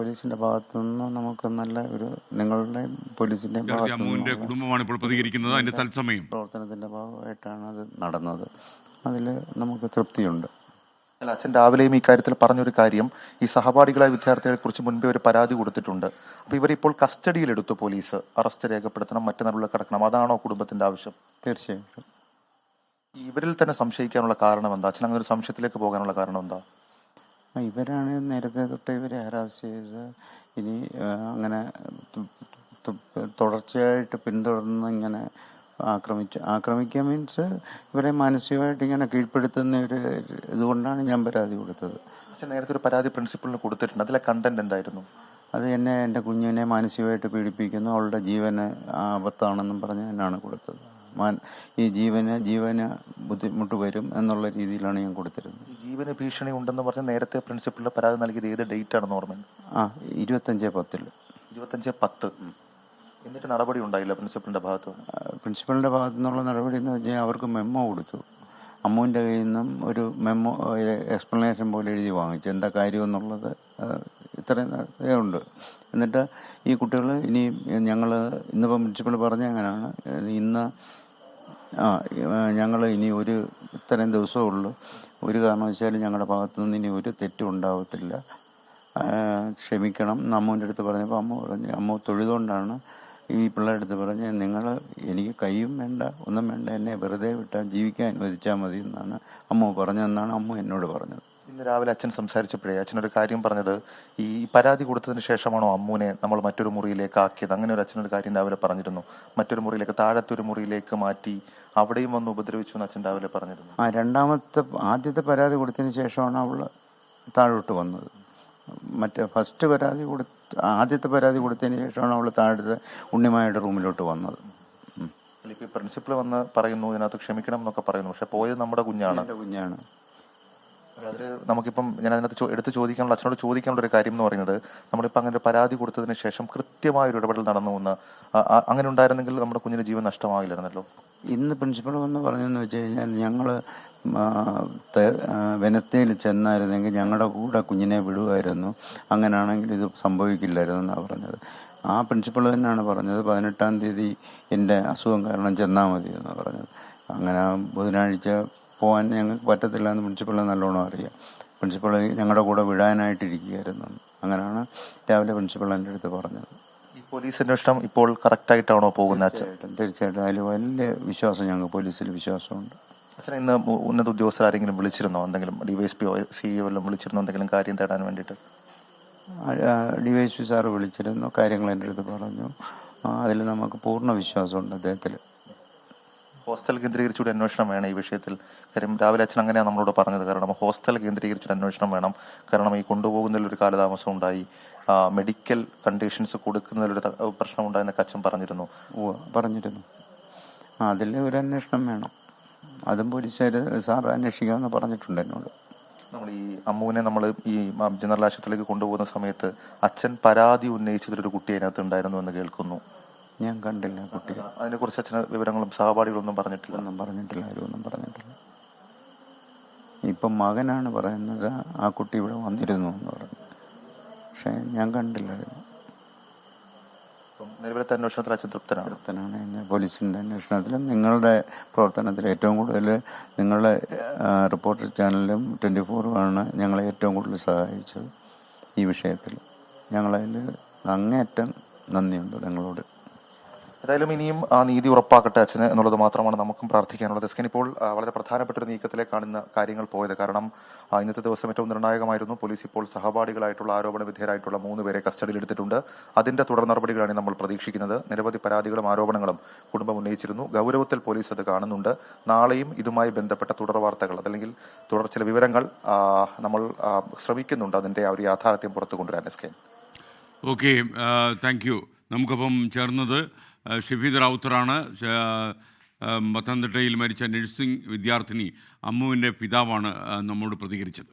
പോലീസിന്റെ ഭാഗത്തു നിന്ന് നമുക്ക് നല്ല ഒരു നിങ്ങളുടെ പോലീസിന്റെ ഭാഗത്തു അമ്മുവിന്റെ നിന്നുള്ള കുടുംബമാണ് ഇപ്പോൾ പ്രതികരിക്കുന്നത്. അതിന്റെ തത്സമയം പ്രവർത്തനത്തിന്റെ ഭാഗമായിട്ടാണ് അത് നടന്നത്. അതിൽ നമുക്ക് തൃപ്തിയുണ്ട്. അല്ല, അച്ഛൻ രാവിലെയും ഈ കാര്യത്തിൽ പറഞ്ഞൊരു കാര്യം, ഈ സഹപാഠികളായ വിദ്യാർത്ഥികളെ കുറിച്ച് മുൻപേ ഒരു പരാതി കൊടുത്തിട്ടുണ്ട്. അപ്പോൾ ഇവരിപ്പോൾ കസ്റ്റഡിയിലെടുത്തു പോലീസ്, അറസ്റ്റ് രേഖപ്പെടുത്തണം, മറ്റു നടപടികൾ കിടക്കണം. അതാണോ കുടുംബത്തിന്റെ ആവശ്യം? തീർച്ചയായിട്ടും. ഇവരിൽ തന്നെ സംശയിക്കാനുള്ള കാരണം എന്താ? അച്ഛൻ അങ്ങനെ ഒരു സംശയത്തിലേക്ക് പോകാനുള്ള കാരണം എന്താ? ഇവരാണ് നേരത്തെ തൊട്ട് ഇവരെ ഹരാസ് ചെയ്ത് ഇനി അങ്ങനെ തുടർച്ചയായിട്ട് പിന്തുടർന്ന് ഇങ്ങനെ ആക്രമിക്കുക മീൻസ് ഇവരെ മാനസികമായിട്ട് ഇങ്ങനെ കീഴ്പ്പെടുത്തുന്ന ഒരു ഇതുകൊണ്ടാണ് ഞാൻ പരാതി കൊടുത്തത്. അച്ഛൻ നേരത്തെ ഒരു പരാതി പ്രിൻസിപ്പലിന് കൊടുത്തിട്ടുണ്ട്. അതിലെ കണ്ടന്റ് എന്തായിരുന്നു? അത് എൻ്റെ കുഞ്ഞിനെ മാനസികമായിട്ട് പീഡിപ്പിക്കുന്നു, അവളുടെ ജീവന് ആപത്താണെന്നും പറഞ്ഞ് എന്നാണ് കൊടുത്തത്. ഈ ജീവന് ബുദ്ധിമുട്ട് വരും എന്നുള്ള രീതിയിലാണ് ഞാൻ കൊടുത്തിരുന്നത്. ജീവന് ഭീഷണി ഉണ്ടെന്ന് പറഞ്ഞ് നേരത്തെ പ്രിൻസിപ്പലിന് പരാതി നൽകിയത് ഏത് ഡേറ്റ് ആണെന്ന് ഓർമ്മയുണ്ട്? 25/10. 25/10. എന്നിട്ട് നടപടി ഉണ്ടായില്ല പ്രിൻസിപ്പലിന്റെ ഭാഗത്ത്? പ്രിൻസിപ്പലിന്റെ ഭാഗത്തു നിന്നുള്ള നടപടി എന്ന് വെച്ചാൽ അവർക്ക് മെമ്മോ കൊടുത്തു. അമ്മുവിൻ്റെ കയ്യിൽ നിന്നും ഒരു മെമ്മോ എക്സ്പ്ലനേഷൻ പോലെ എഴുതി വാങ്ങിച്ചു, എന്താ കാര്യം എന്നുള്ളത്. ഇത്രയും ഉണ്ട്. എന്നിട്ട് ഈ കുട്ടികൾ ഇനി ഞങ്ങൾ ഇന്നിപ്പം പ്രിൻസിപ്പൽ പറഞ്ഞ അങ്ങനെയാണ്, ഇന്ന് ഞങ്ങൾ ഇനി ഇത്രയും ദിവസമേ ഉള്ളൂ, ഒരു കാരണവശാലും ഞങ്ങളുടെ ഭാഗത്തു നിന്ന് ഇനി ഒരു തെറ്റും ഉണ്ടാവത്തില്ല, ക്ഷമിക്കണം എന്ന് അമ്മുവിൻ്റെ അടുത്ത് പറഞ്ഞപ്പോൾ അമ്മ പറഞ്ഞു, അമ്മ തൊഴുതുകൊണ്ടാണ് ഈ പിള്ളേരുടെ അടുത്ത് പറഞ്ഞ്, എനിക്ക് കൈയും വേണ്ട ഒന്നും വേണ്ട, എന്നെ വെറുതെ വിട്ടാൽ ജീവിക്കാൻ അനുവദിച്ചാൽ മതി എന്നാണ് അമ്മ പറഞ്ഞതെന്നാണ് അമ്മ എന്നോട് പറഞ്ഞത്. ഇന്ന് രാവിലെ അച്ഛൻ സംസാരിച്ചപ്പോഴേ അച്ഛനൊരു കാര്യം പറഞ്ഞത്, ഈ പരാതി കൊടുത്തതിന് ശേഷമാണോ അമ്മുവിനെ നമ്മൾ മറ്റൊരു മുറിയിലേക്ക് ആക്കിയത്? അങ്ങനെ ഒരു അച്ഛനൊരു കാര്യം രാവിലെ പറഞ്ഞിരുന്നു. മറ്റൊരു മുറിയിലേക്ക്, താഴത്തൊരു മുറിയിലേക്ക് മാറ്റി അവിടെയും വന്ന് ഉപദ്രവിച്ചു എന്ന് അച്ഛൻ രാവിലെ പറഞ്ഞിരുന്നു. ആദ്യത്തെ പരാതി കൊടുത്തതിന് ശേഷമാണ് അവൾ താഴോട്ട് വന്നത്. ആദ്യത്തെ പരാതി കൊടുത്തതിന് ശേഷമാണ് അവൾ താഴത്തെ ഉണ്ണിമായുടെ റൂമിലോട്ട് വന്നത്. ഇപ്പൊ പ്രിൻസിപ്പൽ വന്ന് പറയുന്നു ഇതിനകത്ത് ക്ഷമിക്കണം എന്നൊക്കെ പറയുന്നു, പക്ഷെ പോയത് നമ്മുടെ കുഞ്ഞാണ്. അതിൽ നമുക്കിപ്പം ഞാൻ അതിനകത്ത് എടുത്ത് ചോദിക്കാനുള്ള, അച്ഛനോട് ചോദിക്കാനുള്ള ഒരു കാര്യം എന്ന് പറയുന്നത്, നമ്മളിപ്പോൾ അങ്ങനെ ഒരു പരാതി കൊടുത്തതിന് ശേഷം കൃത്യമായൊരു ഇടപെടൽ നടന്നു എന്ന്, അങ്ങനെ ഉണ്ടായിരുന്നെങ്കിൽ നമ്മുടെ കുഞ്ഞിന് ജീവൻ നഷ്ടമാവില്ലായിരുന്നല്ലോ. ഇന്ന് പ്രിൻസിപ്പൾ വന്ന് പറഞ്ഞതെന്ന് വെച്ച് കഴിഞ്ഞാൽ, ഞങ്ങൾ വെനസ്ഡേയിൽ ചെന്നായിരുന്നെങ്കിൽ ഞങ്ങളുടെ കൂടെ കുഞ്ഞിനെ വിടുമായിരുന്നു, അങ്ങനെയാണെങ്കിൽ ഇത് സംഭവിക്കില്ലായിരുന്നു എന്നാണ് പറഞ്ഞത്. ആ പ്രിൻസിപ്പൾ തന്നെയാണ് പറഞ്ഞത് 18-ാം തീയതി എൻ്റെ അസുഖം കാരണം ചെന്നാൽ മതി എന്നാണ് പറഞ്ഞത്. അങ്ങനെ ബുധനാഴ്ച പോകാൻ ഞങ്ങൾക്ക് പറ്റത്തില്ല എന്ന് പ്രിൻസിപ്പളിനെ നല്ലോണം അറിയാം. പ്രിൻസിപ്പൾ ഞങ്ങളുടെ കൂടെ വിടാനായിട്ടിരിക്കുകയായിരുന്നു. അങ്ങനെയാണ് രാവിലെ പ്രിൻസിപ്പൾ എൻ്റെ അടുത്ത് പറഞ്ഞത്. ഈ പോലീസ് അന്വേഷണം ഇപ്പോൾ കറക്റ്റായിട്ടാണോ പോകുന്നത്? തീർച്ചയായിട്ടും അതിൽ വലിയ വിശ്വാസം, ഞങ്ങൾക്ക് പോലീസിൽ വിശ്വാസമുണ്ട്. അച്ഛനെ ഇന്ന് ഉന്നത ഉദ്യോഗസ്ഥർ ആരെങ്കിലും വിളിച്ചിരുന്നോ? എന്തെങ്കിലും DYSP CEO വല്ലതും വിളിച്ചിരുന്നോ എന്തെങ്കിലും കാര്യം തേടാൻ വേണ്ടിയിട്ട്? DYSP സാറ് വിളിച്ചിരുന്നു, കാര്യങ്ങൾ എൻ്റെ അടുത്ത് പറഞ്ഞു. അതിൽ നമുക്ക് പൂർണ്ണ വിശ്വാസമുണ്ട് അദ്ദേഹത്തിൽ. ഹോസ്റ്റൽ കേന്ദ്രീകരിച്ചൊരു അന്വേഷണം വേണം ഈ വിഷയത്തിൽ. കാര്യം രാവിലെ അച്ഛൻ അങ്ങനെയാണ് നമ്മളോട് പറഞ്ഞത്. കാരണം ഹോസ്റ്റൽ കേന്ദ്രീകരിച്ചൊരു അന്വേഷണം വേണം. കാരണം ഈ കൊണ്ടുപോകുന്നതിലൊരു കാലതാമസം ഉണ്ടായി, മെഡിക്കൽ കണ്ടീഷൻസ് കൊടുക്കുന്നതിലൊരു പ്രശ്നം ഉണ്ടായെന്നൊക്കെ അച്ഛൻ പറഞ്ഞിരുന്നു. അതിൽ ഒരു അന്വേഷണം വേണം. അതും പോലീസുകാർ സാർ അന്വേഷിക്കാമെന്ന് പറഞ്ഞിട്ടുണ്ട് എന്നോട്. നമ്മൾ ഈ അമ്മുവിനെ ഈ ജനറൽ ആശുപത്രിയിലേക്ക് കൊണ്ടുപോകുന്ന സമയത്ത് അച്ഛൻ പരാതി ഉന്നയിച്ചതിലൊരു കുട്ടി അതിനകത്ത് ഉണ്ടായിരുന്നു എന്ന് കേൾക്കുന്നു. ഞാൻ കണ്ടില്ല കുട്ടി. അതിനെക്കുറിച്ച് അച്ഛന് വിവരങ്ങളും സഹപാഠികളൊന്നും പറഞ്ഞിട്ടില്ല? ആരും ഒന്നും പറഞ്ഞിട്ടില്ല. ഇപ്പം മകനാണ് പറയുന്നത് ആ കുട്ടി ഇവിടെ വന്നിരുന്നു എന്ന് പറഞ്ഞു, പക്ഷെ ഞാൻ കണ്ടില്ലായിരുന്നു. നിലവിലത്തെ അന്വേഷണത്തിൽ അച്ഛൻ തൃപ്തനാണ്. പോലീസിൻ്റെ അന്വേഷണത്തിലും നിങ്ങളുടെ പ്രവർത്തനത്തിൽ ഏറ്റവും കൂടുതൽ നിങ്ങളുടെ റിപ്പോർട്ടർ ചാനലും 24 ഞങ്ങളെ ഏറ്റവും കൂടുതൽ സഹായിച്ചത് ഈ വിഷയത്തിൽ. ഞങ്ങളതിൽ അങ്ങേയറ്റം നന്ദിയുണ്ട് നിങ്ങളോട്. ഏതായാലും ഇനിയും ആ നീതി ഉറപ്പാക്കട്ടെ അച്ഛന് എന്നുള്ളത് മാത്രമാണ് നമുക്കും പ്രാർത്ഥിക്കാനുള്ളത്. എസ്കൻ, ഇപ്പോൾ വളരെ പ്രധാനപ്പെട്ട ഒരു നീക്കത്തിലേക്കാണ് ഇന്ന് കാര്യങ്ങൾ പോയത്. കാരണം ഇന്നത്തെ ദിവസം ഏറ്റവും നിർണായകമായിരുന്നു. പോലീസ് ഇപ്പോൾ സഹപാഠികളായിട്ടുള്ള ആരോപണ വിധേയരായിട്ടുള്ള 3 പേരെ കസ്റ്റഡിയിലെടുത്തിട്ടുണ്ട്. അതിന്റെ തുടർ നടപടികളാണ് നമ്മൾ പ്രതീക്ഷിക്കുന്നത്. നിരവധി പരാതികളും ആരോപണങ്ങളും കുടുംബം ഉന്നയിച്ചിരുന്നു. ഗൗരവത്തിൽ പോലീസ് അത് കാണുന്നുണ്ട്. നാളെയും ഇതുമായി ബന്ധപ്പെട്ട തുടർ വാർത്തകൾ അല്ലെങ്കിൽ തുടർ ചില വിവരങ്ങൾ നമ്മൾ ശ്രമിക്കുന്നുണ്ട്, അതിന്റെ ആ ഒരു യാഥാർത്ഥ്യം പുറത്തു കൊണ്ടുവരാൻ. എസ്കൻ, ഓക്കെ, താങ്ക് യു. നമുക്കപ്പം ചേർന്നത് ഷഫീദ് റാവുത്തറാണ്. പത്തനംതിട്ടയിൽ മരിച്ച നഴ്സിംഗ് വിദ്യാർത്ഥിനി അമ്മുവിൻ്റെ പിതാവാണ് നമ്മോട് പ്രതികരിച്ചത്.